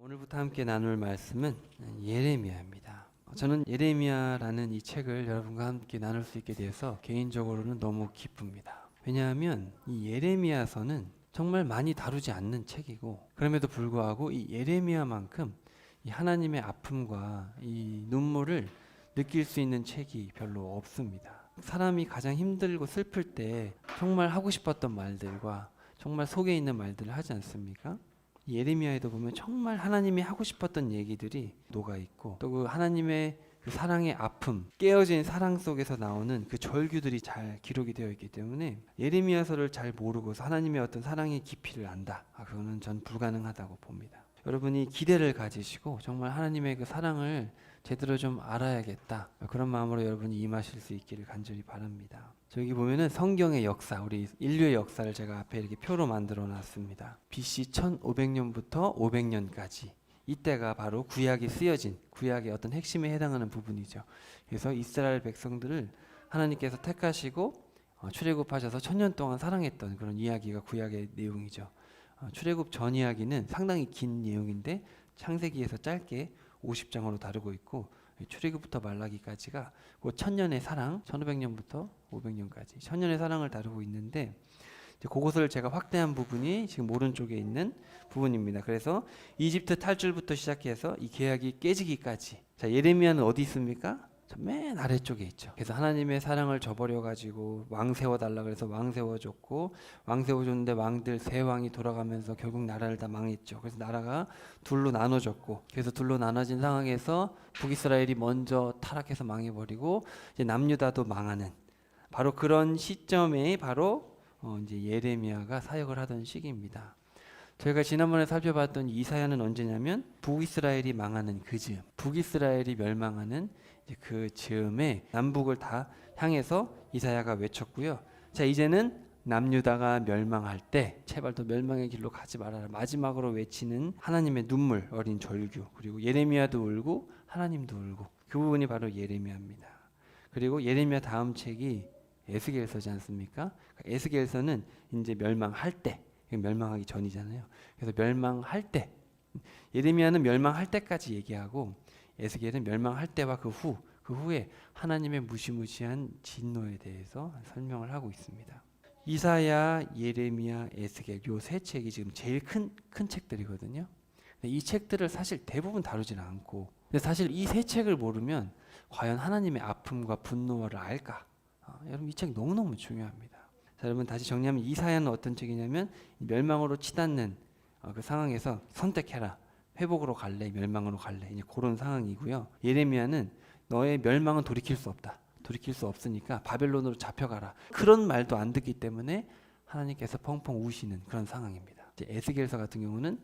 오늘부터 함께 나눌 말씀은 예레미야입니다. 저는 예레미야라는 이 책을 여러분과 함께 나눌 수 있게 돼서 개인적으로는 너무 기쁩니다. 왜냐하면 이 예레미야서는 정말 많이 다루지 않는 책이고, 그럼에도 불구하고 이 예레미야만큼 이 하나님의 아픔과 이 눈물을 느낄 수 있는 책이 별로 없습니다. 사람이 가장 힘들고 슬플 때 정말 하고 싶었던 말들과 정말 속에 있는 말들을 하지 않습니까? 예레미야에도 보면 정말 하나님이 하고 싶었던 얘기들이 녹아있고, 또 그 하나님의 그 사랑의 아픔, 깨어진 사랑 속에서 나오는 그 절규들이 잘 기록이 되어 있기 때문에 예레미야서를 잘 모르고서 하나님의 어떤 사랑의 깊이를 안다, 그거는 전 불가능하다고 봅니다. 여러분이 기대를 가지시고 정말 하나님의 그 사랑을 제대로 좀 알아야겠다, 그런 마음으로 여러분이 임하실 수 있기를 간절히 바랍니다. 저기 보면은 성경의 역사, 우리 인류의 역사를 제가 앞에 이렇게 표로 만들어 놨습니다. BC 1500년부터 500년까지 이때가 바로 구약이 쓰여진, 구약의 어떤 핵심에 해당하는 부분이죠. 그래서 이스라엘 백성들을 하나님께서 택하시고 출애굽하셔서 1000년 동안 사랑했던 그런 이야기가 구약의 내용이죠. 출애굽 전 이야기는 상당히 긴 내용인데 창세기에서 짧게 50장으로 다루고 있고, 출애굽부터 말라기까지가 그 1000년의 사랑, 1500년부터 500년까지 1000년의 사랑을 다루고 있는데, 그것을 제가 확대한 부분이 지금 오른쪽에 있는 부분입니다. 그래서 이집트 탈출부터 시작해서 이 계약이 깨지기까지. 자, 예레미야는 어디 있습니까? 맨 아래쪽에 있죠. 그래서 하나님의 사랑을 저버려 가지고 왕 세워달라 그래서 왕 세워줬고, 왕 세워줬는데 왕들 세 왕이 돌아가면서 결국 나라를 다 망했죠. 그래서 나라가 둘로 나눠졌고, 그래서 둘로 나눠진 상황에서 북이스라엘이 먼저 타락해서 망해버리고 이제 남유다도 망하는, 바로 그런 시점에 바로 이제 예레미야가 사역을 하던 시기입니다. 저희가 지난번에 살펴봤던 이사야는 언제냐면 북이스라엘이 망하는 그 즈음, 북이스라엘이 멸망하는 그 즈음에 남북을 다 향해서 이사야가 외쳤고요. 자, 이제는 남유다가 멸망할 때 제발 더 멸망의 길로 가지 말아라, 마지막으로 외치는 하나님의 눈물 어린 절규, 그리고 예레미야도 울고 하나님도 울고, 그 부분이 바로 예레미야입니다. 그리고 예레미야 다음 책이 에스겔서지 않습니까? 에스겔서는 이제 멸망할 때, 멸망하기 전이잖아요. 그래서 멸망할 때, 예레미야는 멸망할 때까지 얘기하고, 에스겔은 멸망할 때와 그 후에 하나님의 무시무시한 진노에 대해서 설명을 하고 있습니다. 이사야, 예레미야, 에스겔 요 세 책이 지금 제일 큰 책들이거든요. 이 책들을 사실 대부분 다루지는 않고, 근데 사실 이 세 책을 모르면 과연 하나님의 아픔과 분노를 알까? 여러분, 이 책 너무너무 중요합니다. 자, 여러분 다시 정리하면 이사야는 어떤 책이냐면 멸망으로 치닫는 그 상황에서 선택해라, 회복으로 갈래, 멸망으로 갈래, 이제 그런 상황이고요. 예레미야는 너의 멸망은 돌이킬 수 없다, 돌이킬 수 없으니까 바벨론으로 잡혀가라, 그런 말도 안 듣기 때문에 하나님께서 펑펑 우시는 그런 상황입니다. 이제 에스겔서 같은 경우는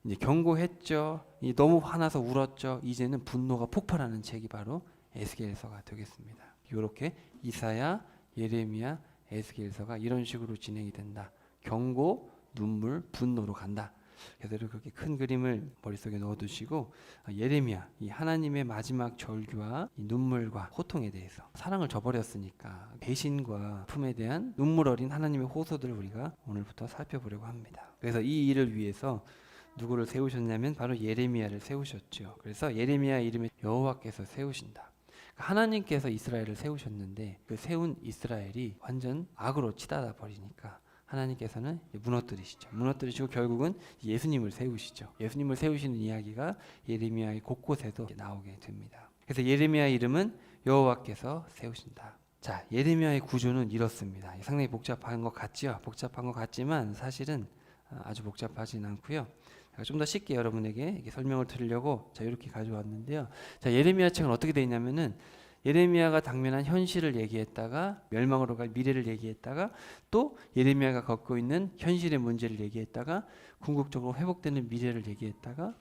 이제 경고했죠, 너무 화나서 울었죠, 이제는 분노가 폭발하는 책이 바로 에스겔서가 되겠습니다. 이렇게 이사야, 예레미야, 에스겔서가 이런 식으로 진행이 된다. 경고, 눈물, 분노로 간다. 그래서 그렇게 큰 그림을 머릿속에 넣어두시고, 예레미야, 이 하나님의 마지막 절규와 이 눈물과 호통에 대해서, 사랑을 저버렸으니까 배신과 아픔에 대한 눈물 어린 하나님의 호소들을 우리가 오늘부터 살펴보려고 합니다. 그래서 이 일을 위해서 누구를 세우셨냐면 바로 예레미야를 세우셨죠. 그래서 예레미야 이름에 여호와께서 세우신다. 하나님께서 이스라엘을 세우셨는데 그 세운 이스라엘이 완전 악으로 치닫아 버리니까 하나님께서는 무너뜨리시죠. 무너뜨리시고 결국은 예수님을 세우시죠. 예수님을 세우시는 이야기가 예레미야의 곳곳에도 나오게 됩니다. 그래서 예레미야 이름은 여호와께서 세우신다. 자, 예레미야의 구조는 이렇습니다. 상당히 복잡한 것 같죠? 복잡한 것 같지만 사실은 아주 복잡하진 않고요. 좀 더 쉽게 여러분에게 설명을 드리려고 이렇게 가져왔는데요. 자, 예레미야 책은 어떻게 되어 있냐면은 예레미야가 당면한 현실을 얘기했다가 멸망으로 갈 미래를 얘기했다가, 또 예레미야가 겪고 있는 현실의 문제를 얘기했다가 궁극적으로 회복되는 미래를 얘기했다가,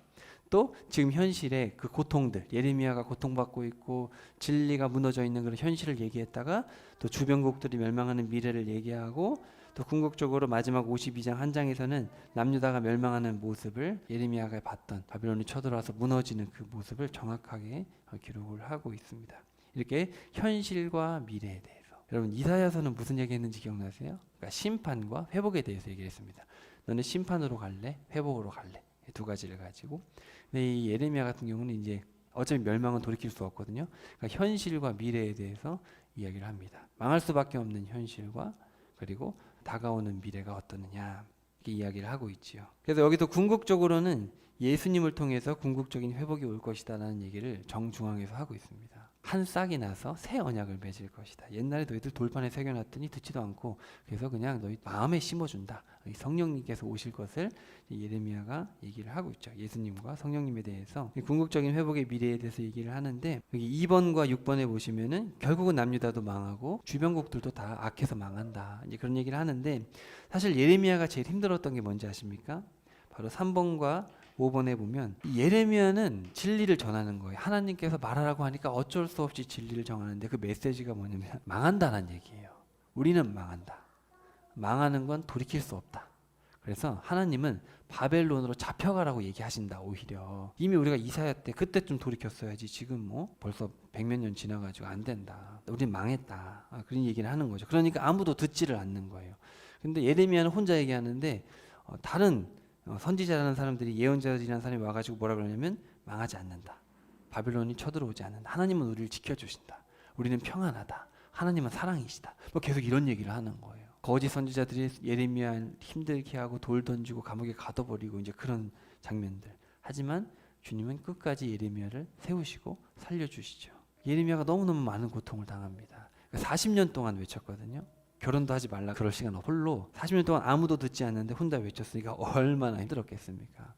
또 지금 현실의 그 고통들, 예레미야가 고통받고 있고 진리가 무너져 있는 그런 현실을 얘기했다가, 또 주변국들이 멸망하는 미래를 얘기하고, 또 궁극적으로 마지막 52장 한 장에서는 남유다가 멸망하는 모습을 예레미야가 봤던, 바벨론이 쳐들어와서 무너지는 그 모습을 정확하게 기록을 하고 있습니다. 이렇게 현실과 미래에 대해서. 여러분, 이사야서는 무슨 얘기했는지 기억나세요? 그러니까 심판과 회복에 대해서 얘기했습니다. 너는 심판으로 갈래? 회복으로 갈래? 두 가지를 가지고. 근데 이 예레미야 같은 경우는 이제 어차피 멸망은 돌이킬 수 없거든요. 그러니까 현실과 미래에 대해서 이야기를 합니다. 망할 수밖에 없는 현실과 그리고 다가오는 미래가 어떠느냐 이렇게 이야기를 하고 있지요. 그래서 여기도 궁극적으로는 예수님을 통해서 궁극적인 회복이 올 것이다라는 얘기를 정중앙에서 하고 있습니다. 한 싹이 나서 새 언약을 맺을 것이다. 옛날에 너희들 돌판에 새겨놨더니 듣지도 않고 그래서 그냥 너희 마음에 심어준다. 성령님께서 오실 것을 예레미야가 얘기를 하고 있죠. 예수님과 성령님에 대해서 궁극적인 회복의 미래에 대해서 얘기를 하는데 여기 2번과 6번에 보시면은 결국은 남유다도 망하고 주변국들도 다 악해서 망한다. 이제 그런 얘기를 하는데 사실 예레미야가 제일 힘들었던 게 뭔지 아십니까? 바로 3번과 5번에 보면 예레미야는 진리를 전하는 거예요. 하나님께서 말하라고 하니까 어쩔 수 없이 진리를 정하는데 그 메시지가 뭐냐면 망한다는 얘기예요. 우리는 망한다. 망하는 건 돌이킬 수 없다. 그래서 하나님은 바벨론으로 잡혀가라고 얘기하신다. 오히려 이미 우리가 이사야 때 그때쯤 돌이켰어야지. 지금 뭐 벌써 100몇 년 지나가지고 안 된다. 우린 망했다. 그런 얘기를 하는 거죠. 그러니까 아무도 듣지를 않는 거예요. 근데 예레미야는 혼자 얘기하는데 다른 선지자라는 사람들이 예언자들이라는 사람이 와가지고 뭐라 그러냐면 망하지 않는다. 바빌론이 쳐들어오지 않는다. 하나님은 우리를 지켜주신다. 우리는 평안하다. 하나님은 사랑이시다. 뭐 계속 이런 얘기를 하는 거예요. 거짓 선지자들이 예레미야 힘들게 하고 돌 던지고 감옥에 가둬버리고 이제 그런 장면들. 하지만 주님은 끝까지 예레미야를 세우시고 살려주시죠. 예레미야가 너무너무 많은 고통을 당합니다. 40년 동안 외쳤거든요. 결혼도 하지 말라 그럴 시간 홀로 40년 동안 아무도 듣지 않는데 혼자 외쳤으니까 얼마나 힘들었겠습니까?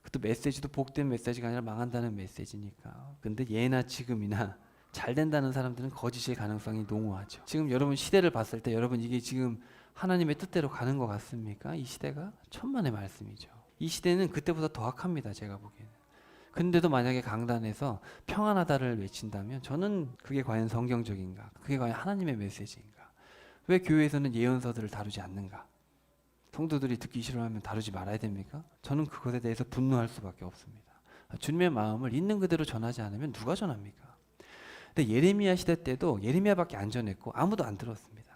그것도 메시지도 복된 메시지가 아니라 망한다는 메시지니까. 근데 예나 지금이나 잘 된다는 사람들은 거짓일 가능성이 농후하죠. 지금 여러분 시대를 봤을 때 여러분 이게 지금 하나님의 뜻대로 가는 것 같습니까? 이 시대가 천만의 말씀이죠. 이 시대는 그때보다 더 악합니다. 제가 보기에는. 근데도 만약에 강단에서 평안하다를 외친다면 저는 그게 과연 성경적인가? 그게 과연 하나님의 메시지인가? 왜 교회에서는 예언서들을 다루지 않는가? 성도들이 듣기 싫어하면 다루지 말아야 됩니까? 저는 그것에 대해서 분노할 수밖에 없습니다. 주님의 마음을 있는 그대로 전하지 않으면 누가 전합니까? 근데 예레미야 시대 때도 예레미야밖에 안 전했고 아무도 안 들었습니다.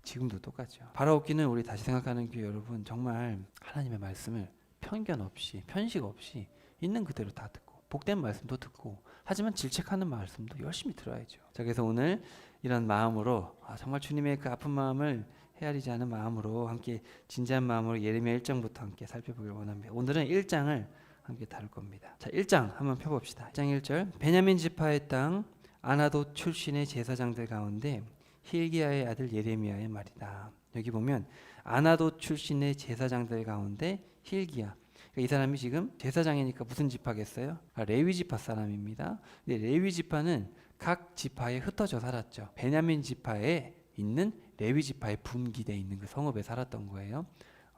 지금도 똑같죠. 바라옵기는 우리 다시 생각하는 교회 여러분 정말 하나님의 말씀을 편견 없이 편식 없이 있는 그대로 다 듣고 복된 말씀도 듣고 하지만 질책하는 말씀도 열심히 들어야죠. 자, 그래서 오늘 이런 마음으로 정말 주님의 그 아픈 마음을 헤아리지 않은 마음으로 함께 진지한 마음으로 예레미야 1장부터 함께 살펴보길 원합니다. 오늘은 1장을 함께 다룰 겁니다. 자, 1장 한번 펴봅시다. 1장 1절 베냐민 지파의 땅 아나돗 출신의 제사장들 가운데 힐기야의 아들 예레미야의 말이다. 여기 보면 아나돗 출신의 제사장들 가운데 힐기야. 그러니까 이 사람이 지금 제사장이니까 무슨 지파겠어요? 레위 지파 사람입니다. 근데 레위 지파는 각 지파에 흩어져 살았죠. 베냐민 지파에 있는 레위 지파에 분기되어 있는 그 성읍에 살았던 거예요.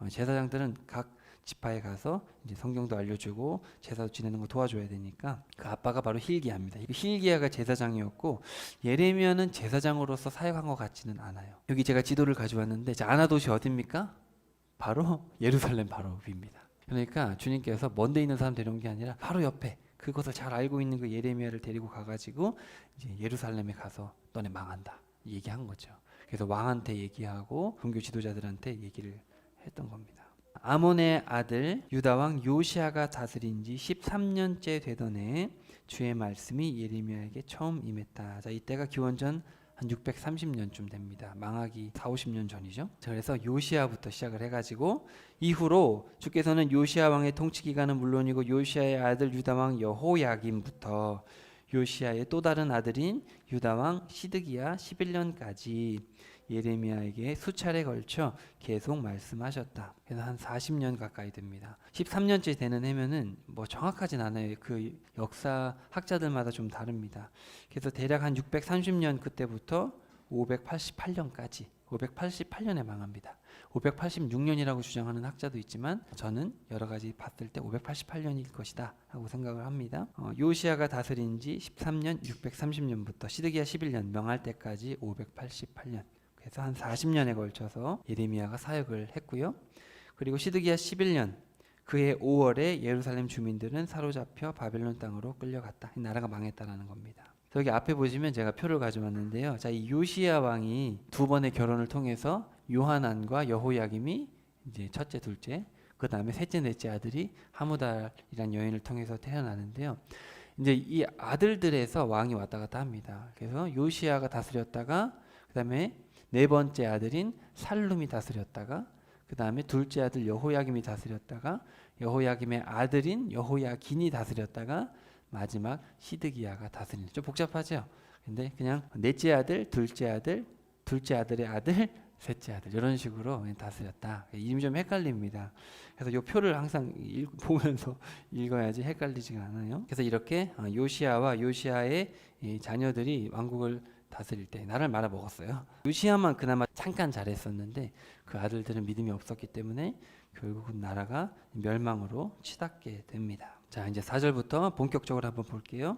제사장들은 각 지파에 가서 이제 성경도 알려주고 제사도 지내는 거 도와줘야 되니까 그 아빠가 바로 힐기야입니다. 힐기야가 제사장이었고 예레미야는 제사장으로서 사역한 것 같지는 않아요. 여기 제가 지도를 가져왔는데 아나돗이 어디입니까? 바로 예루살렘 바로 위입니다. 그러니까 주님께서 먼데 있는 사람 데려온 게 아니라 바로 옆에 그것을 잘 알고 있는 그 예레미야를 데리고 가가지고 이제 예루살렘에 가서 너네 망한다 얘기한 거죠. 그래서 왕한테 얘기하고 종교 지도자들한테 얘기를 했던 겁니다. 아몬의 아들 유다 왕 요시아가 다스린 지 13년째 되던 해 주의 말씀이 예레미야에게 처음 임했다. 자, 이때가 기원전 한 630년쯤 됩니다. 망하기 40-50년 전이죠. 그래서 요시아부터 시작을 해가지고 이후로 주께서는 요시아 왕의 통치 기간은 물론이고 요시아의 아들 유다 왕 여호야김부터 요시아의 또 다른 아들인 유다 왕 시드기야 11년까지 예레미야에게 수차례 걸쳐 계속 말씀하셨다. 그래서 한 40년 가까이 됩니다. 13년째 되는 해면은 뭐 정확하진 않아요. 그 역사 학자들마다 좀 다릅니다. 그래서 대략 한 630년 그때부터 588년까지 588년에 망합니다. 586년이라고 주장하는 학자도 있지만 저는 여러 가지 봤을 때 588년일 것이다 하고 생각을 합니다. 요시아가 다스린 지 13년 630년부터 시드기야 11년 명할 때까지 588년. 그래서 한 40년에 걸쳐서 예레미야가 사역을 했고요. 그리고 시드기야 11년 그해 5월에 예루살렘 주민들은 사로잡혀 바벨론 땅으로 끌려갔다. 이 나라가 망했다라는 겁니다. 여기 앞에 보시면 제가 표를 가져왔는데요. 자, 이 요시야 왕이 두 번의 결혼을 통해서 요하난과 여호야김이 이제 첫째, 둘째, 그 다음에 셋째, 넷째 아들이 하무달이라는 여인을 통해서 태어나는데요. 이제 이 아들들에서 왕이 왔다 갔다 합니다. 그래서 요시야가 다스렸다가 그 다음에 네 번째 아들인 살룸이 다스렸다가 그 다음에 둘째 아들 여호야김이 다스렸다가 여호야김의 아들인 여호야긴이 다스렸다가 마지막 시드기야가 다스리는, 좀 복잡하죠. 근데 그냥 넷째 아들, 둘째 아들, 둘째 아들의 아들, 셋째 아들 이런 식으로 다스렸다. 이름이 좀 헷갈립니다. 그래서 이 표를 항상 보면서 읽어야지 헷갈리지가 않아요. 그래서 이렇게 요시야와 요시야의 이 자녀들이 왕국을 다스릴 때 나라를 말아먹었어요. 요시야만 그나마 잠깐 잘했었는데 그 아들들은 믿음이 없었기 때문에 결국은 나라가 멸망으로 치닫게 됩니다. 자, 이제 4절부터 본격적으로 한번 볼게요.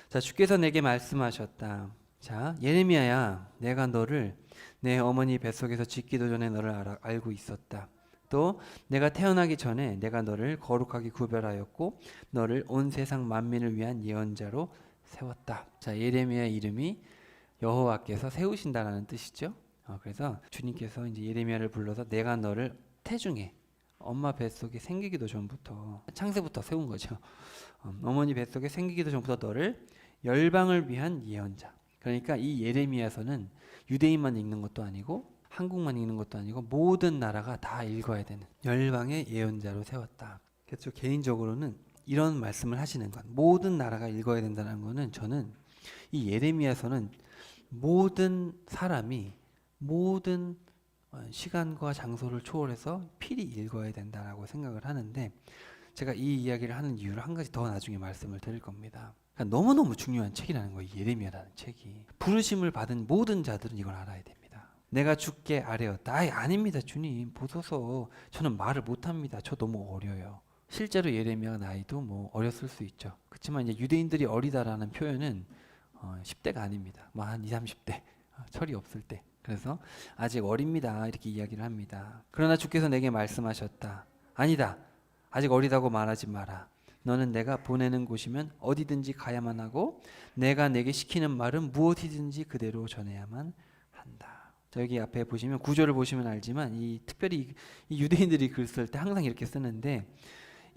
자, 주께서 내게 말씀하셨다. 자, 예레미야야, 내가 너를 내 어머니 뱃속에서 짓기도 전에 너를 알고 있었다. 또 내가 태어나기 전에 내가 너를 거룩하게 구별하였고 너를 온 세상 만민을 위한 예언자로 세웠다. 자, 예레미야의 이름이 여호와께서 세우신다라는 뜻이죠. 그래서 주님께서 이제 예레미야를 불러서 내가 너를 태중에 엄마 뱃속에 생기기도 전부터, 창세부터 세운 거죠. 어머니 뱃속에 생기기도 전부터 너를 열방을 위한 예언자. 그러니까 이 예레미야서는 유대인만 읽는 것도 아니고 한국만 읽는 것도 아니고 모든 나라가 다 읽어야 되는 열방의 예언자로 세웠다. 그래서 개인적으로는 이런 말씀을 하시는 것, 모든 나라가 읽어야 된다는 것은 저는 이 예레미야서는 모든 사람이 모든 시간과 장소를 초월해서 필히 읽어야 된다라고 생각을 하는데, 제가 이 이야기를 하는 이유를 한 가지 더 나중에 말씀을 드릴 겁니다. 그러니까 너무너무 중요한 책이라는 거예요. 예레미야라는 책이. 부르심을 받은 모든 자들은 이걸 알아야 됩니다. 내가 주께 아뢰었다. 아닙니다 주님, 보소서 저는 말을 못합니다. 저 너무 어려요. 실제로 예레미야 나이도 뭐 어렸을 수 있죠. 그렇지만 이제 유대인들이 어리다라는 표현은 10대가 아닙니다. 뭐 한 20, 30대 철이 없을 때. 그래서 아직 어립니다 이렇게 이야기를 합니다. 그러나 주께서 내게 말씀하셨다. 아니다, 아직 어리다고 말하지 마라. 너는 내가 보내는 곳이면 어디든지 가야만 하고 내가 내게 시키는 말은 무엇이든지 그대로 전해야만 한다. 자, 여기 앞에 보시면 구절을 보시면 알지만 특별히 이 유대인들이 글 쓸 때 항상 이렇게 쓰는데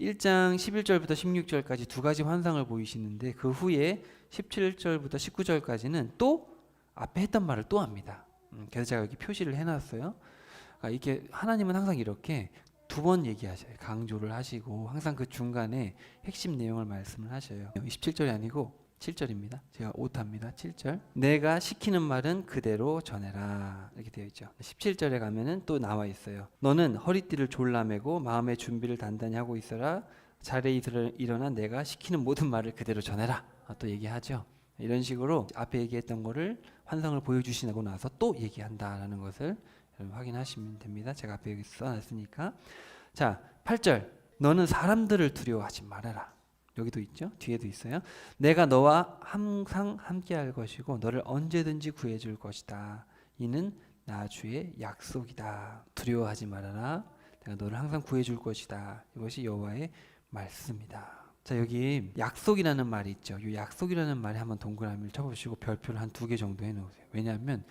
1장 11절부터 16절까지 두 가지 환상을 보이시는데 그 후에 17절부터 19절까지는 또 앞에 했던 말을 또 합니다. 그래서 제가 여기 표시를 해놨어요. 이게 하나님은 항상 이렇게 두 번 얘기하셔요. 강조를 하시고 항상 그 중간에 핵심 내용을 말씀을 하셔요. 17절이 아니고 7절입니다. 제가 오타입니다. 7절. 내가 시키는 말은 그대로 전해라. 이렇게 되어 있죠. 17절에 가면은 또 나와 있어요. 너는 허리띠를 졸라매고 마음의 준비를 단단히 하고 있어라. 자리에 일어나 내가 시키는 모든 말을 그대로 전해라. 또 얘기하죠. 이런 식으로 앞에 얘기했던 거를 환상을 보여주시고 나서 또 얘기한다라는 것을 확인하시면 됩니다. 제가 앞에 여기 써놨으니까. 자, 8절. 너는 사람들을 두려워하지 말아라. 여기도 있죠. 뒤에도 있어요. 내가 너와 항상 함께할 것이고 너를 언제든지 구해줄 것이다. 이는 나 주의 약속이다. 두려워하지 말아라. 내가 너를 항상 구해줄 것이다. 이것이 여호와의 말씀이다. 자, 여기 약속이라는 말이 있죠. 이 약속이라는 말에 한번 동그라미를 쳐보시고 별표를 한 2개 정도 해놓으세요. 왜냐하면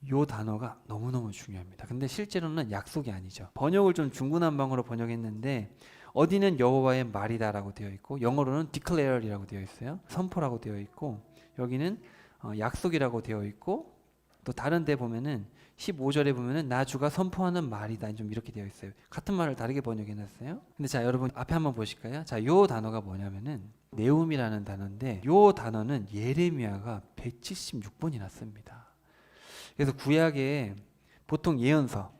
이 단어가 너무너무 중요합니다. 근데 실제로는 약속이 아니죠. 번역을 좀 중구난방으로 번역했는데 어디는 여호와의 말이다라고 되어 있고 영어로는 declare이라고 되어 있어요. 선포라고 되어 있고 여기는 약속이라고 되어 있고 또 다른 데 보면은 15절에 보면은 나 주가 선포하는 말이다 좀 이렇게 되어 있어요. 같은 말을 다르게 번역해 놨어요. 근데 자, 여러분 앞에 한번 보실까요? 자, 요 단어가 뭐냐면은 네움이라는 단어인데 요 단어는 예레미야가 176번이나 씁니다. 그래서 구약에 보통 예언서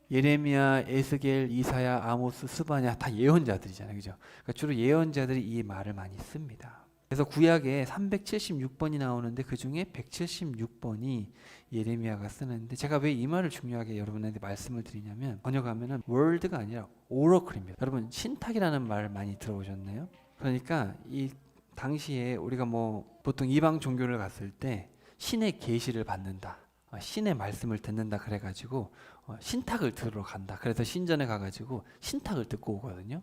예레미야, 에스겔, 이사야, 아모스, 스바냐 다 예언자들이잖아요. 그죠? 그러니까 주로 예언자들이 이 말을 많이 씁니다. 그래서 구약에 376번이 나오는데 그 중에 176번이 예레미야가 쓰는데 제가 왜 이 말을 중요하게 여러분한테 말씀을 드리냐면 번역하면은 월드가 아니라 오러클입니다. 여러분 신탁이라는 말 많이 들어보셨나요? 그러니까 이 당시에 우리가 뭐 보통 이방 종교를 갔을 때 신의 계시를 받는다. 신의 말씀을 듣는다 그래가지고 신탁을 들으러 간다. 그래서 신전에 가가지고 신탁을 듣고 오거든요.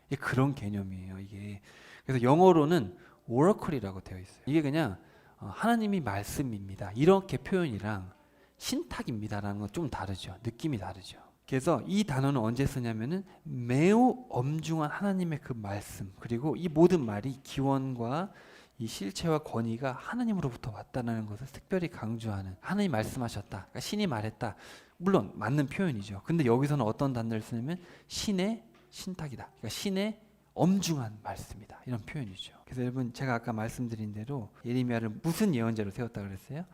이게 그런 개념이에요. 이게 그래서 영어로는 오러클이라고 되어 있어요. 이게 그냥 하나님이 말씀입니다. 이렇게 표현이랑 신탁입니다라는 건 좀 다르죠. 느낌이 다르죠. 그래서 이 단어는 언제 쓰냐면은 매우 엄중한 하나님의 그 말씀, 그리고 이 모든 말이 기원과 이 실체와 권위가 하나님으로부터 왔다는 것을 특별히 강조하는, 하나님 말씀하셨다, 그러니까 신이 말했다, 물론 맞는 표현이죠. 근데 여기서는 어떤 단어를 쓰냐면 신의 신탁이다, 그러니까 신의 엄중한 말씀이다, 이런 표현이죠. 그래서 여러분, 제가 아까 말씀드린 대로 예레미야를 무슨 예언자로 세웠다 그랬어요?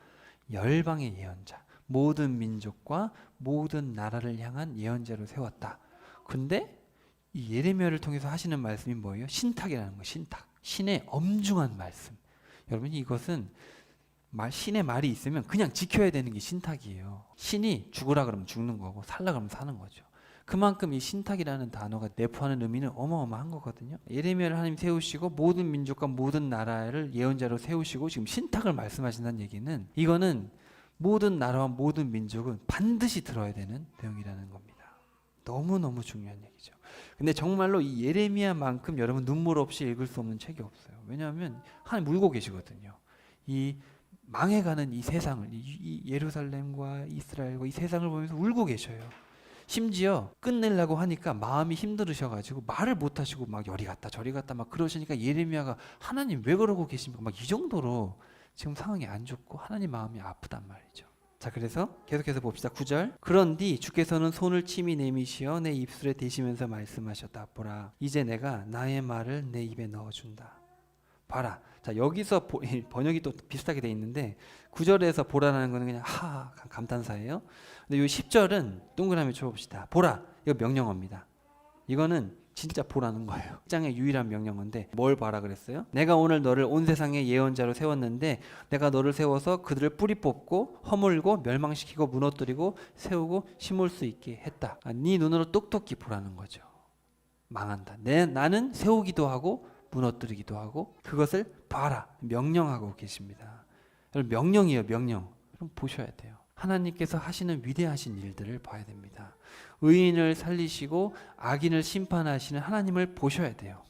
열방의 예언자, 모든 민족과 모든 나라를 향한 예언자로 세웠다. 근데 이 예레미야를 통해서 하시는 말씀이 뭐예요? 신탁이라는 거예요. 신탁, 신의 엄중한 말씀. 여러분, 이것은 신의 말이 있으면 그냥 지켜야 되는 게 신탁이에요. 신이 죽으라 그러면 죽는 거고 살라 그러면 사는 거죠. 그만큼 이 신탁이라는 단어가 내포하는 의미는 어마어마한 거거든요. 예레미야를 하나님 세우시고 모든 민족과 모든 나라를 예언자로 세우시고 지금 신탁을 말씀하신다는 얘기는, 이거는 모든 나라와 모든 민족은 반드시 들어야 되는 내용이라는 겁니다. 너무너무 중요한 얘기죠. 근데 정말로 이 예레미야만큼 여러분 눈물 없이 읽을 수 없는 책이 없어요. 왜냐하면 하나님 울고 계시거든요. 이 망해가는 이 세상을, 이 예루살렘과 이스라엘과 이 세상을 보면서 울고 계셔요. 심지어 끝내려고 하니까 마음이 힘들으셔가지고 말을 못하시고 막 여리 갔다 저리 갔다 막 그러시니까 예레미야가 하나님 왜 그러고 계십니까? 막 이 정도로 지금 상황이 안 좋고 하나님 마음이 아프단 말이죠. 자, 그래서 계속해서 봅시다. 9절. 그런디 주께서는 손을 침이 내미시어 내 입술에 대시면서 말씀하셨다. 보라, 이제 내가 나의 말을 내 입에 넣어준다. 봐라. 자, 여기서 번역이 또 비슷하게 돼 있는데 9절에서 보라라는 거는 그냥 감탄사예요. 근데 이 10절은 동그라미 쳐봅시다. 보라, 이거 명령어입니다. 이거는 진짜 보라는 거예요. 장의 유일한 명령어인데 뭘 봐라 그랬어요? 내가 오늘 너를 온 세상의 예언자로 세웠는데 내가 너를 세워서 그들을 뿌리 뽑고 허물고 멸망시키고 무너뜨리고 세우고 심을 수 있게 했다. 네 눈으로 똑똑히 보라는 거죠. 망한다. 나는 세우기도 하고 무너뜨리기도 하고 그것을 봐라. 명령하고 계십니다. 여러분, 명령이에요. 명령. 그럼 보셔야 돼요. 하나님께서 하시는 위대하신 일들을 봐야 됩니다. 의인을 살리시고 악인을 심판하시는 하나님을 보셔야 돼요.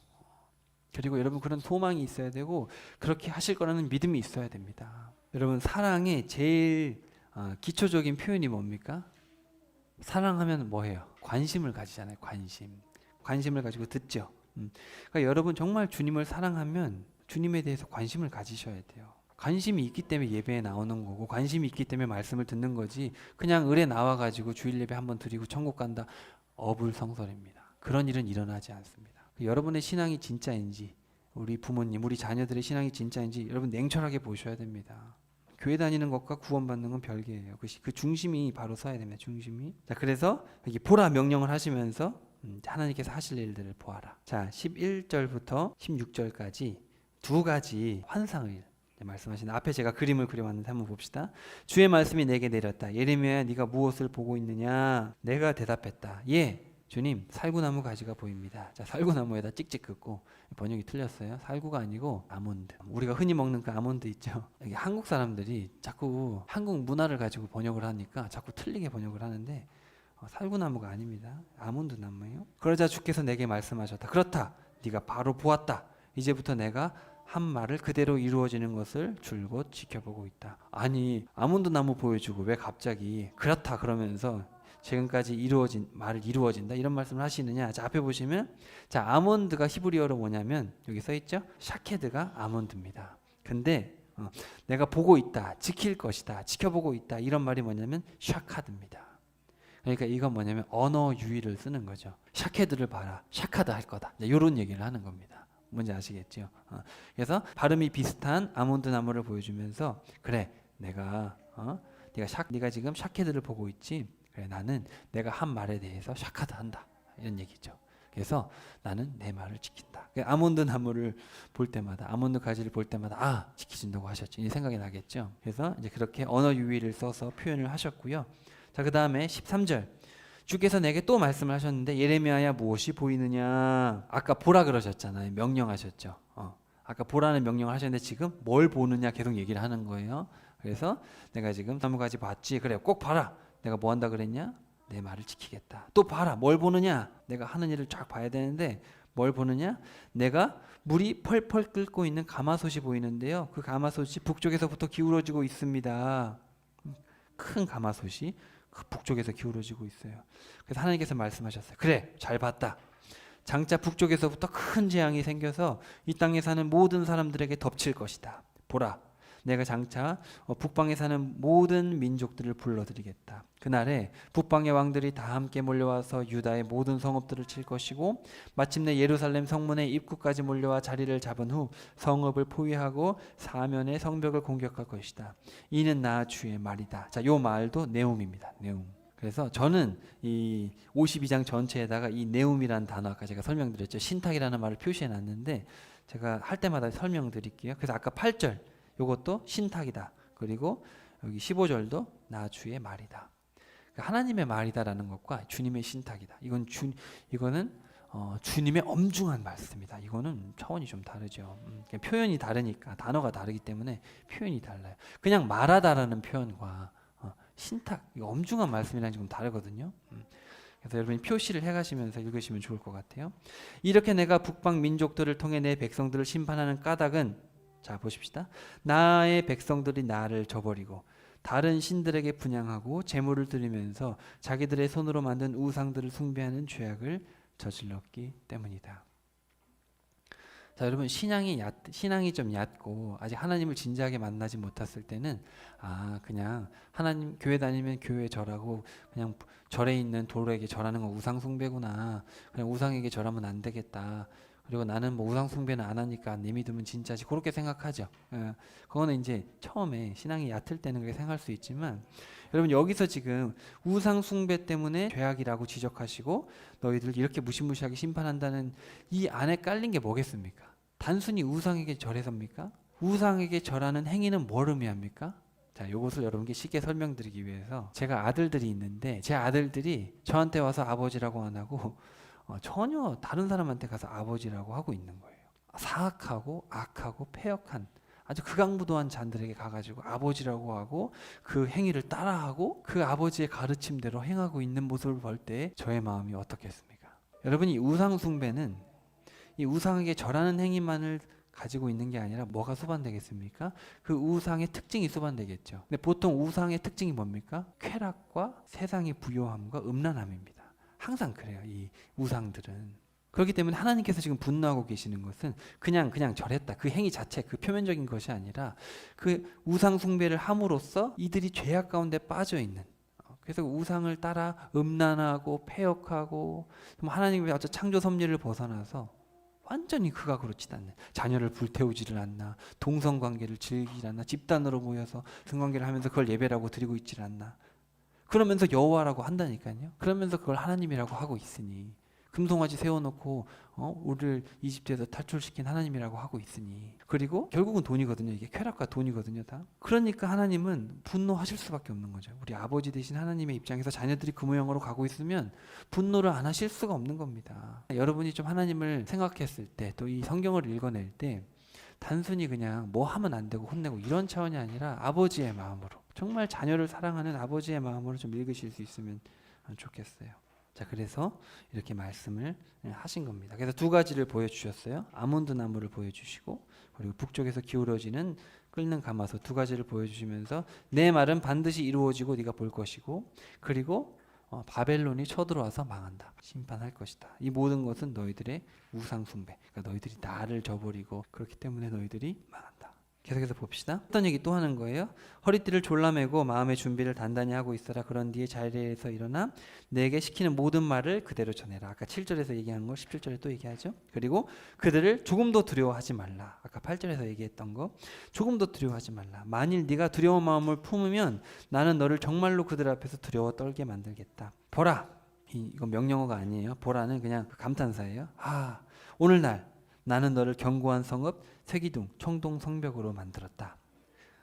그리고 여러분, 그런 소망이 있어야 되고 그렇게 하실 거라는 믿음이 있어야 됩니다. 여러분, 사랑의 제일 기초적인 표현이 뭡니까? 사랑하면 뭐예요? 관심을 가지잖아요. 관심을 가지고 듣죠. 그러니까 여러분, 정말 주님을 사랑하면 주님에 대해서 관심을 가지셔야 돼요. 관심이 있기 때문에 예배에 나오는 거고 관심이 있기 때문에 말씀을 듣는 거지, 그냥 을에 나와가지고 주일 예배 한번 드리고 천국 간다, 어불성설입니다. 그런 일은 일어나지 않습니다. 여러분의 신앙이 진짜인지, 우리 부모님, 우리 자녀들의 신앙이 진짜인지 여러분 냉철하게 보셔야 됩니다. 교회 다니는 것과 구원받는 건 별개예요. 그 중심이 바로 서야 됩니다. 중심이. 자, 그래서 여기 보라 명령을 하시면서 하나님께서 하실 일들을 보아라. 자, 11절부터 16절까지 두 가지 환상을 말씀하시는, 앞에 제가 그림을 그려왔는데 한번 봅시다. 주의 말씀이 내게 내렸다. 예레미야야, 네가 무엇을 보고 있느냐? 내가 대답했다. 예, 주님, 살구나무 가지가 보입니다. 자, 살구나무에다 찍찍 긋고, 번역이 틀렸어요. 살구가 아니고 아몬드. 우리가 흔히 먹는 그 아몬드 있죠. 이게 한국 사람들이 자꾸 한국 문화를 가지고 번역을 하니까 자꾸 틀리게 번역을 하는데 살구나무가 아닙니다. 아몬드 나무예요. 그러자 주께서 내게 말씀하셨다. 그렇다. 네가 바로 보았다. 이제부터 내가 한 말을 그대로 이루어지는 것을 줄곧 지켜보고 있다. 아니, 아몬드 나무 보여주고 왜 갑자기 그렇다 그러면서 지금까지 이루어진 말을 이루어진다 이런 말씀을 하시느냐? 자, 앞에 보시면, 자, 아몬드가 히브리어로 뭐냐면 여기 써 있죠? 샤케드가 아몬드입니다. 근데 내가 보고 있다, 지킬 것이다, 지켜보고 있다 이런 말이 뭐냐면 샤카드입니다. 그러니까 이건 뭐냐면 언어 유희를 쓰는 거죠. 샤케드를 봐라, 샤카드 할 거다, 이런 얘기를 하는 겁니다. 뭔지 아시겠죠? 그래서 발음이 비슷한 아몬드 나무를 보여주면서, 그래, 네가 지금 샤케드를 보고 있지. 그래, 나는 내가 한 말에 대해서 샤카드 한다, 이런 얘기죠. 그래서 나는 내 말을 지킨다. 아몬드 나무를 볼 때마다, 아몬드 가지를 볼 때마다 지키신다고 하셨지, 이 생각이 나겠죠. 그래서 이제 그렇게 언어 유희를 써서 표현을 하셨고요. 자, 그 다음에 13절. 주께서 내게 또 말씀을 하셨는데, 예레미야야, 무엇이 보이느냐? 아까 보라 그러셨잖아요. 명령하셨죠. 아까 보라는 명령을 하셨는데 지금 뭘 보느냐 계속 얘기를 하는 거예요. 그래서 내가 지금 나무가지 봤지. 그래, 꼭 봐라. 내가 뭐 한다 그랬냐? 내 말을 지키겠다. 또 봐라. 뭘 보느냐? 내가 하는 일을 쫙 봐야 되는데 뭘 보느냐? 내가 물이 펄펄 끓고 있는 가마솥이 보이는데요. 그 가마솥이 북쪽에서부터 기울어지고 있습니다. 큰 가마솥이 그 북쪽에서 기울어지고 있어요. 그래서 하나님께서 말씀하셨어요. 그래, 잘 봤다. 장차 북쪽에서부터 큰 재앙이 생겨서 이 땅에 사는 모든 사람들에게 덮칠 것이다. 보라, 내가 장차 북방에 사는 모든 민족들을 불러들이겠다. 그날에 북방의 왕들이 다 함께 몰려와서 유다의 모든 성읍들을 칠 것이고 마침내 예루살렘 성문의 입구까지 몰려와 자리를 잡은 후 성읍을 포위하고 사면의 성벽을 공격할 것이다. 이는 나 주의 말이다. 자, 요 말도 네움입니다. 네움. 그래서 저는 이 52장 전체에다가 이 네움이라는 단어 아까 제가 설명드렸죠. 신탁이라는 말을 표시해 놨는데 제가 할 때마다 설명드릴게요. 그래서 아까 8절 요것도 신탁이다. 그리고 여기 15절도 나 주의 말이다. 그러니까 하나님의 말이다라는 것과 주님의 신탁이다. 이거는 주님의 엄중한 말씀이다. 이거는 차원이 좀 다르죠. 표현이 다르니까 단어가 다르기 때문에 표현이 달라요. 그냥 말하다라는 표현과 신탁, 이거 엄중한 말씀이랑 좀 다르거든요. 그래서 여러분이 표시를 해가시면서 읽으시면 좋을 것 같아요. 이렇게 내가 북방 민족들을 통해 내 백성들을 심판하는 까닭은, 자 보십시다. 나의 백성들이 나를 저버리고 다른 신들에게 분향하고 제물을 드리면서 자기들의 손으로 만든 우상들을 숭배하는 죄악을 저질렀기 때문이다. 자, 여러분 신앙이 좀 얕고 아직 하나님을 진지하게 만나지 못했을 때는 그냥 하나님 교회 다니면 교회 절하고 그냥 절에 있는 돌에게 절하는 건 우상 숭배구나. 그냥 우상에게 절하면 안 되겠다. 그리고 나는 뭐 우상 숭배는 안 하니까 내 믿음은 진짜지. 그렇게 생각하죠. 그거는 이제 처음에 신앙이 얕을 때는 그렇게 생각할 수 있지만 여러분 여기서 지금 우상 숭배 때문에 죄악이라고 지적하시고 너희들 이렇게 무시무시하게 심판한다는 이 안에 깔린 게 뭐겠습니까? 단순히 우상에게 절해서입니까? 우상에게 절하는 행위는 뭘 의미합니까? 자, 이것을 여러분께 쉽게 설명드리기 위해서 제가 아들들이 있는데 제 아들들이 저한테 와서 아버지라고 안 하고 전혀 다른 사람한테 가서 아버지라고 하고 있는 거예요. 사악하고 악하고 패역한 아주 극악무도한 잔들에게 가가지고 아버지라고 하고 그 행위를 따라하고 그 아버지의 가르침대로 행하고 있는 모습을 볼 때 저의 마음이 어떻겠습니까? 여러분 이 우상 숭배는 이 우상에게 절하는 행위만을 가지고 있는 게 아니라 뭐가 수반되겠습니까? 그 우상의 특징이 수반되겠죠. 근데 보통 우상의 특징이 뭡니까? 쾌락과 세상의 부요함과 음란함입니다. 항상 그래요. 이 우상들은. 그렇기 때문에 하나님께서 지금 분노하고 계시는 것은 그냥 절했다. 그 행위 자체, 그 표면적인 것이 아니라 그 우상 숭배를 함으로써 이들이 죄악 가운데 빠져 있는. 그래서 우상을 따라 음란하고 패역하고 하나님의 어떤 창조 섭리를 벗어나서 완전히 극악으로 치닫는, 자녀를 불태우지를 않나, 동성관계를 즐기질 않나, 집단으로 모여서 성관계를 하면서 그걸 예배라고 드리고 있질 않나. 그러면서 여호와라고 한다니까요. 그러면서 그걸 하나님이라고 하고 있으니, 금송아지 세워놓고 우리를 이집트에서 탈출시킨 하나님이라고 하고 있으니, 그리고 결국은 돈이거든요. 이게 쾌락과 돈이거든요, 다. 그러니까 하나님은 분노하실 수밖에 없는 거죠. 우리 아버지 되신 하나님의 입장에서 자녀들이 그 모양으로 가고 있으면 분노를 안 하실 수가 없는 겁니다. 여러분이 좀 하나님을 생각했을 때, 또 이 성경을 읽어낼 때 단순히 그냥 뭐 하면 안 되고 혼내고 이런 차원이 아니라 아버지의 마음으로, 정말 자녀를 사랑하는 아버지의 마음으로 좀 읽으실 수 있으면 좋겠어요. 자, 그래서 이렇게 말씀을 하신 겁니다. 그래서 두 가지를 보여주셨어요. 아몬드 나무를 보여주시고, 그리고 북쪽에서 기울어지는 끓는 가마솥, 두 가지를 보여주시면서 내 말은 반드시 이루어지고 네가 볼 것이고, 그리고 바벨론이 쳐들어와서 망한다. 심판할 것이다. 이 모든 것은 너희들의 우상 숭배, 그러니까 너희들이 나를 저버리고 그렇기 때문에 너희들이 망한다. 계속해서 봅시다. 어떤 얘기 또 하는 거예요? 허리띠를 졸라매고 마음의 준비를 단단히 하고 있어라. 그런 뒤에 자리에서 일어나 내게 시키는 모든 말을 그대로 전해라. 아까 7절에서 얘기한 걸 17절에 또 얘기하죠. 그리고 그들을 조금도 두려워하지 말라. 아까 8절에서 얘기했던 거 조금도 두려워하지 말라. 만일 네가 두려운 마음을 품으면 나는 너를 정말로 그들 앞에서 두려워 떨게 만들겠다. 보라. 이건 명령어가 아니에요. 보라는 그냥 감탄사예요. 오늘날 나는 너를 견고한 성읍 쇠기둥 청동 성벽으로 만들었다.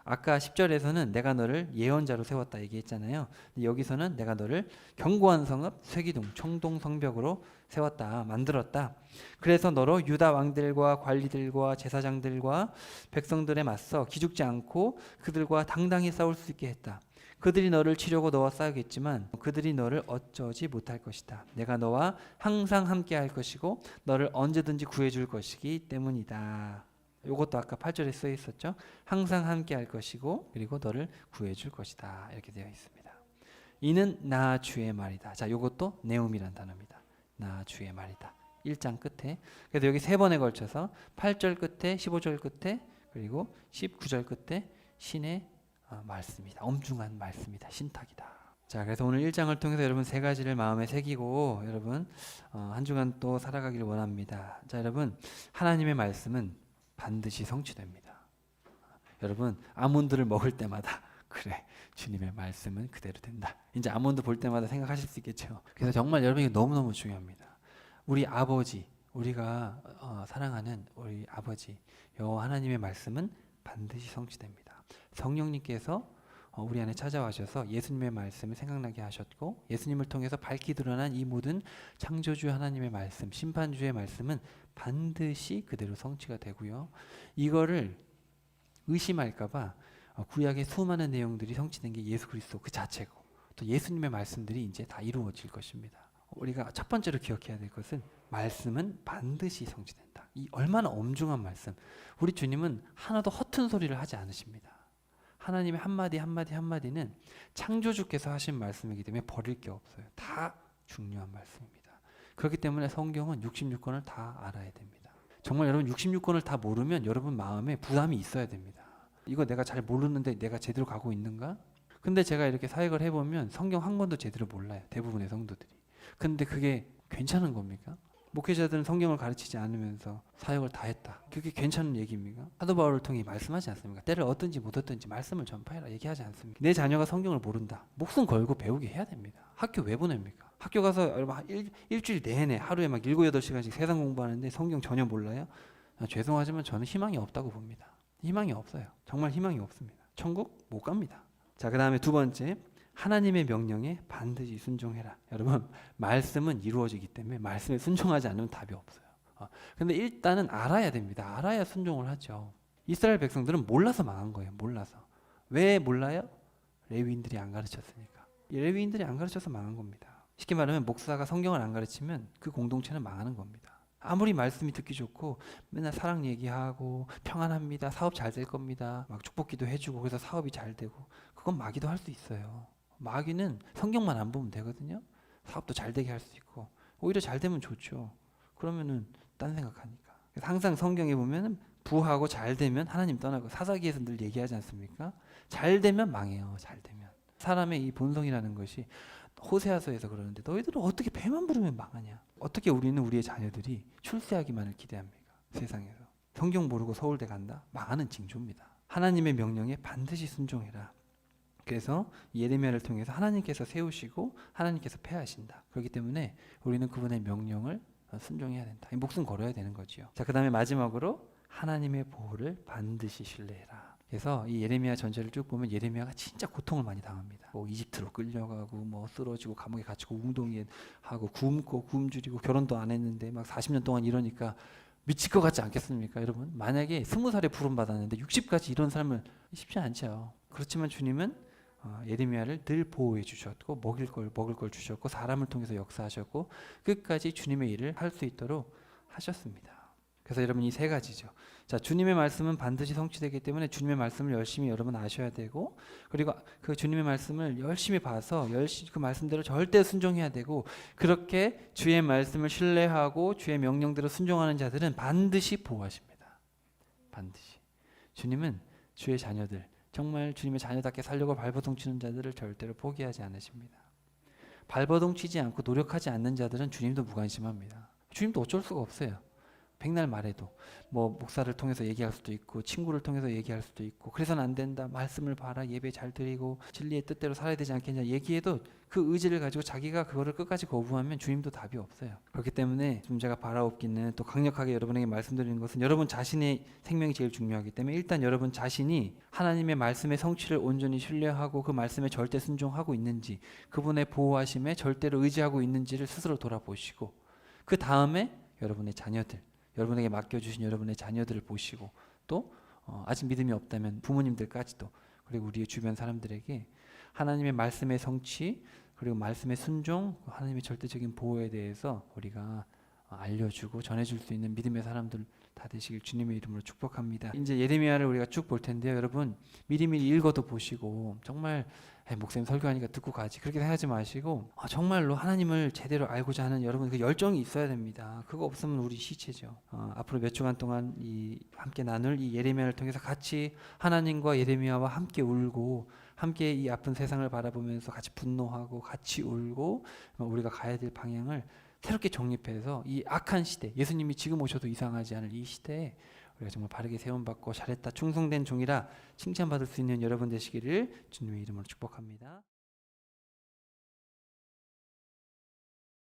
아까 10절에서는 내가 너를 예언자로 세웠다 얘기했잖아요. 여기서는 내가 너를 견고한 성읍 쇠기둥 청동 성벽으로 세웠다, 만들었다. 그래서 너로 유다 왕들과 관리들과 제사장들과 백성들에 맞서 기죽지 않고 그들과 당당히 싸울 수 있게 했다. 그들이 너를 치려고 너와 싸우겠지만 그들이 너를 어쩌지 못할 것이다. 내가 너와 항상 함께 할 것이고 너를 언제든지 구해줄 것이기 때문이다. 이것도 아까 8절에 써 있었죠. 항상 함께 할 것이고 그리고 너를 구해줄 것이다. 이렇게 되어 있습니다. 이는 나 주의 말이다. 자, 요것도 네움이란 단어입니다. 나 주의 말이다. 1장 끝에. 그래서 여기 3번에 걸쳐서 8절 끝에, 15절 끝에, 그리고 19절 끝에 신의 말씀이다. 엄중한 말씀이다. 신탁이다. 자, 그래서 오늘 1장을 통해서 여러분 3가지를 마음에 새기고 여러분 한 주간 또 살아가길 원합니다. 자, 여러분 하나님의 말씀은 반드시 성취됩니다. 여러분 아몬드를 먹을 때마다 그래, 주님의 말씀은 그대로 된다. 이제 아몬드 볼 때마다 생각하실 수 있겠죠. 그래서 정말 여러분 이게 너무너무 중요합니다. 우리 아버지, 우리가 사랑하는 우리 아버지 여호와 하나님의 말씀은 반드시 성취됩니다. 성령님께서 우리 안에 찾아와셔서 예수님의 말씀을 생각나게 하셨고, 예수님을 통해서 밝히 드러난 이 모든 창조주 하나님의 말씀, 심판주의 말씀은 반드시 그대로 성취가 되고요. 이거를 의심할까봐 구약의 수많은 내용들이 성취된 게 예수 그리스도 그 자체고, 또 예수님의 말씀들이 이제 다 이루어질 것입니다. 우리가 첫 번째로 기억해야 될 것은 말씀은 반드시 성취된다. 이 얼마나 엄중한 말씀. 우리 주님은 하나도 허튼 소리를 하지 않으십니다. 하나님의 한마디 한마디 한마디는 창조주께서 하신 말씀이기 때문에 버릴 게 없어요. 다 중요한 말씀입니다. 그렇기 때문에 성경은 66권을 다 알아야 됩니다. 정말 여러분 66권을 다 모르면 여러분 마음에 부담이 있어야 됩니다. 이거 내가 잘 모르는데 내가 제대로 가고 있는가? 근데 제가 이렇게 사역을 해보면 성경 한 권도 제대로 몰라요. 대부분의 성도들이. 근데 그게 괜찮은 겁니까? 목회자들은 성경을 가르치지 않으면서 사역을 다 했다. 그게 괜찮은 얘기입니까? 사도 바울을 통해 말씀하지 않습니까? 때를 얻든지 못 얻든지 말씀을 전파해라 얘기하지 않습니까? 내 자녀가 성경을 모른다. 목숨 걸고 배우게 해야 됩니다. 학교 왜 보냅니까? 학교 가서 여러분 일주일 내내 하루에 막 7, 8시간씩 세상 공부하는데 성경 전혀 몰라요? 죄송하지만 저는 희망이 없다고 봅니다. 희망이 없어요. 정말 희망이 없습니다. 천국 못 갑니다. 자, 그 다음에 두 번째, 하나님의 명령에 반드시 순종해라. 여러분 말씀은 이루어지기 때문에 말씀에 순종하지 않으면 답이 없어요. 근데 일단은 알아야 됩니다. 알아야 순종을 하죠. 이스라엘 백성들은 몰라서 망한 거예요. 몰라서. 왜 몰라요? 레위인들이 안 가르쳤으니까. 레위인들이 안 가르쳐서 망한 겁니다. 쉽게 말하면 목사가 성경을 안 가르치면 그 공동체는 망하는 겁니다. 아무리 말씀이 듣기 좋고 맨날 사랑 얘기하고 평안합니다. 사업 잘 될 겁니다. 막 축복기도 해주고 그래서 사업이 잘 되고, 그건 마귀도 할 수 있어요. 마귀는 성경만 안 보면 되거든요. 사업도 잘 되게 할 수 있고, 오히려 잘 되면 좋죠. 그러면은 딴 생각하니까. 그래서 항상 성경에 보면은 부하고 잘 되면 하나님 떠나고, 사사기에서 늘 얘기하지 않습니까? 잘 되면 망해요. 잘 되면. 사람의 이 본성이라는 것이, 호세아서에서 그러는데 너희들은 어떻게 배만 부르면 망하냐? 어떻게 우리는 우리의 자녀들이 출세하기만을 기대합니까? 세상에서. 성경 모르고 서울대 간다? 망하는 징조입니다. 하나님의 명령에 반드시 순종해라. 그래서 예레미야를 통해서 하나님께서 세우시고 하나님께서 폐하신다. 그렇기 때문에 우리는 그분의 명령을 순종해야 된다. 목숨 걸어야 되는 거지요. 자, 그 다음에 마지막으로 하나님의 보호를 반드시 신뢰해라. 그래서 이 예레미야 전체를 쭉 보면 예레미야가 진짜 고통을 많이 당합니다. 뭐 이집트로 끌려가고, 뭐 쓰러지고, 감옥에 갇히고, 웅동이에 하고, 굶고, 굶주리고, 결혼도 안 했는데 막 40년 동안 이러니까 미칠 것 같지 않겠습니까, 여러분? 만약에 20살에 부름 받았는데 60까지 이런 삶을, 쉽지 않죠. 그렇지만 주님은 예레미야를 늘 보호해 주셨고, 먹을 걸 주셨고, 사람을 통해서 역사하셨고, 끝까지 주님의 일을 할 수 있도록 하셨습니다. 그래서 여러분 이 3가지죠. 자, 주님의 말씀은 반드시 성취되기 때문에 주님의 말씀을 열심히 여러분 아셔야 되고, 그리고 그 주님의 말씀을 열심히 봐서 열심히 그 말씀대로 절대 순종해야 되고, 그렇게 주의 말씀을 신뢰하고 주의 명령대로 순종하는 자들은 반드시 보호하십니다. 반드시. 주님은 주의 자녀들, 정말 주님의 자녀답게 살려고 발버둥 치는 자들을 절대로 포기하지 않으십니다. 발버둥 치지 않고 노력하지 않는 자들은 주님도 무관심합니다. 주님도 어쩔 수가 없어요. 백날 말해도 뭐 목사를 통해서 얘기할 수도 있고, 친구를 통해서 얘기할 수도 있고, 그래서는 안 된다, 말씀을 봐라, 예배 잘 드리고 진리의 뜻대로 살아야 되지 않겠냐 얘기해도 그 의지를 가지고 자기가 그거를 끝까지 거부하면 주님도 답이 없어요. 그렇기 때문에 좀 제가 바라옵기는, 또 강력하게 여러분에게 말씀드리는 것은, 여러분 자신의 생명이 제일 중요하기 때문에 일단 여러분 자신이 하나님의 말씀의 성취를 온전히 신뢰하고 그 말씀에 절대 순종하고 있는지, 그분의 보호하심에 절대로 의지하고 있는지를 스스로 돌아보시고, 그 다음에 여러분의 자녀들, 여러분에게 맡겨주신 여러분의 자녀들을 보시고, 또 아직 믿음이 없다면 부모님들까지도, 그리고 우리의 주변 사람들에게 하나님의 말씀의 성취, 그리고 말씀의 순종, 하나님의 절대적인 보호에 대해서 우리가 알려주고 전해줄 수 있는 믿음의 사람들 다 되시길 주님의 이름으로 축복합니다. 이제 예레미야를 우리가 쭉 볼 텐데요. 여러분 미리미리 읽어도 보시고 정말 목사님 설교하니까 듣고 가지 그렇게 생각하지 마시고 정말로 하나님을 제대로 알고자 하는 여러분 그 열정이 있어야 됩니다. 그거 없으면 우리 시체죠. 앞으로 몇 주간 동안 함께 나눌 이 예레미야를 통해서 같이 하나님과 예레미야와 함께 울고 함께 이 아픈 세상을 바라보면서 같이 분노하고 같이 울고 우리가 가야 될 방향을 새롭게 정립해서 이 악한 시대, 예수님이 지금 오셔도 이상하지 않을 이 시대에 우리가 정말 바르게 세움받고 잘했다 충성된 종이라 칭찬받을 수 있는 여러분 되시기를 주님의 이름으로 축복합니다.